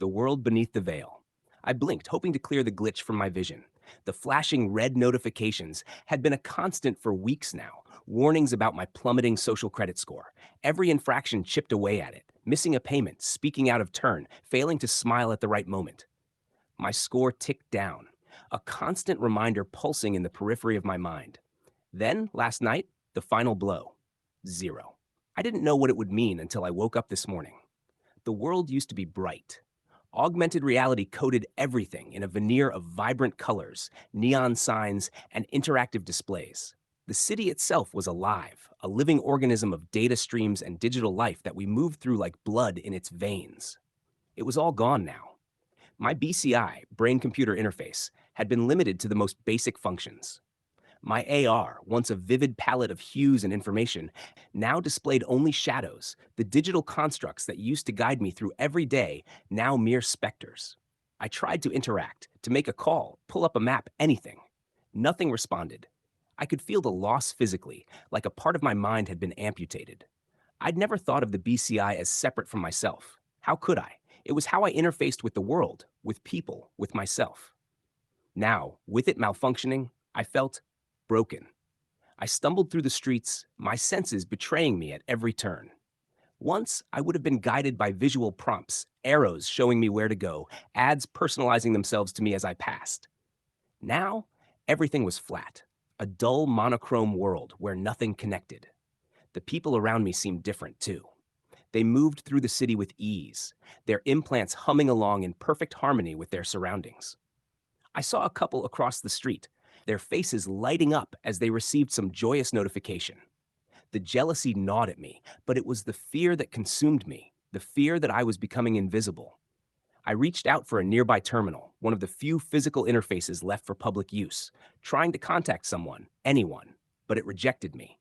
The world beneath the veil. I blinked, hoping to clear the glitch from my vision. The flashing red notifications had been a constant for weeks now, warnings about my plummeting social credit score. Every infraction chipped away at it, missing a payment, speaking out of turn, failing to smile at the right moment. My score ticked down, a constant reminder pulsing in the periphery of my mind. Then, last night, the final blow. Zero. I didn't know what it would mean until I woke up this morning. The world used to be bright. Augmented reality coated everything in a veneer of vibrant colors, neon signs, and interactive displays. The city itself was alive, a living organism of data streams and digital life that we moved through like blood in its veins. It was all gone now. My BCI, brain computer interface, had been limited to the most basic functions. My AR, once a vivid palette of hues and information, now displayed only shadows, the digital constructs that used to guide me through every day, now mere specters. I tried to interact, to make a call, pull up a map, anything. Nothing responded. I could feel the loss physically, like a part of my mind had been amputated. I'd never thought of the BCI as separate from myself. How could I? It was how I interfaced with the world, with people, with myself. Now, with it malfunctioning, I felt broken. I stumbled through the streets, my senses betraying me at every turn. Once, I would have been guided by visual prompts, arrows showing me where to go, ads personalizing themselves to me as I passed. Now, everything was flat, a dull monochrome world where nothing connected. The people around me seemed different, too. They moved through the city with ease, their implants humming along in perfect harmony with their surroundings. I saw a couple across the street, their faces lighting up as they received some joyous notification. The jealousy gnawed at me, but it was the fear that consumed me, the fear that I was becoming invisible. I reached out for a nearby terminal, one of the few physical interfaces left for public use, trying to contact someone, anyone, but it rejected me.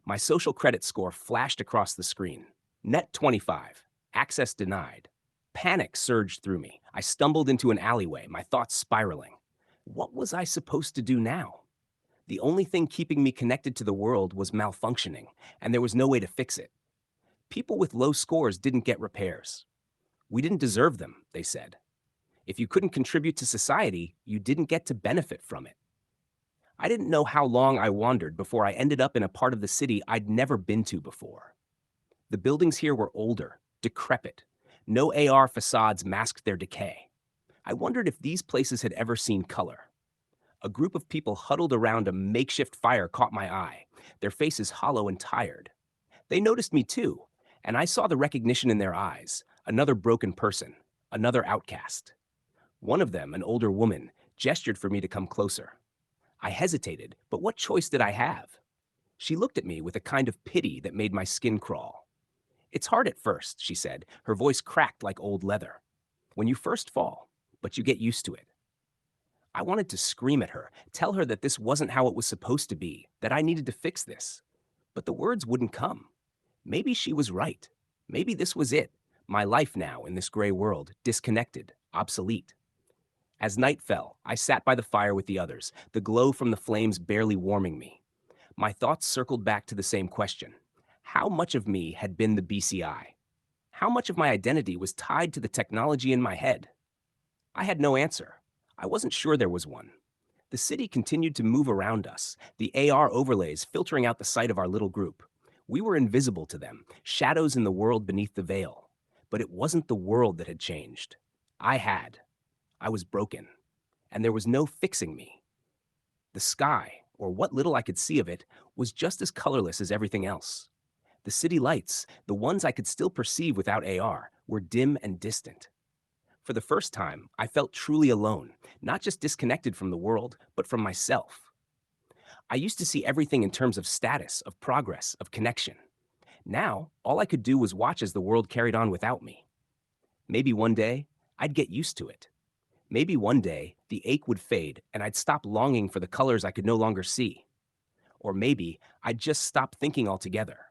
My social credit score flashed across the screen. Net 25. Access denied. Panic surged through me. I stumbled into an alleyway, my thoughts spiraling. What was I supposed to do now? The only thing keeping me connected to the world was malfunctioning, and there was no way to fix it. People with low scores didn't get repairs. We didn't deserve them, they said. If you couldn't contribute to society, you didn't get to benefit from it. I didn't know how long I wandered before I ended up in a part of the city I'd never been to before. The buildings here were older, decrepit. No AR facades masked their decay. I wondered if these places had ever seen color. A group of people huddled around a makeshift fire caught my eye, their faces hollow and tired. They noticed me too, and I saw the recognition in their eyes, another broken person, another outcast. One of them, an older woman, gestured for me to come closer. I hesitated, but what choice did I have? She looked at me with a kind of pity that made my skin crawl. "It's hard at first," she said, her voice cracked like old leather. "When you first fall, but you get used to it." I wanted to scream at her, tell her that this wasn't how it was supposed to be, that I needed to fix this. But the words wouldn't come. Maybe she was right. Maybe this was it, my life now in this gray world, disconnected, obsolete. As night fell, I sat by the fire with the others, the glow from the flames barely warming me. My thoughts circled back to the same question. How much of me had been the BCI? How much of my identity was tied to the technology in my head? I had no answer. I wasn't sure there was one. The city continued to move around us, the AR overlays filtering out the sight of our little group. We were invisible to them, shadows in the world beneath the veil. But it wasn't the world that had changed. I had. I was broken. And there was no fixing me. The sky, or what little I could see of it, was just as colorless as everything else. The city lights, the ones I could still perceive without AR, were dim and distant. For the first time, I felt truly alone, not just disconnected from the world, but from myself. I used to see everything in terms of status, of progress, of connection. Now, all I could do was watch as the world carried on without me. Maybe one day, I'd get used to it. Maybe one day, the ache would fade and I'd stop longing for the colors I could no longer see. Or maybe I'd just stop thinking altogether.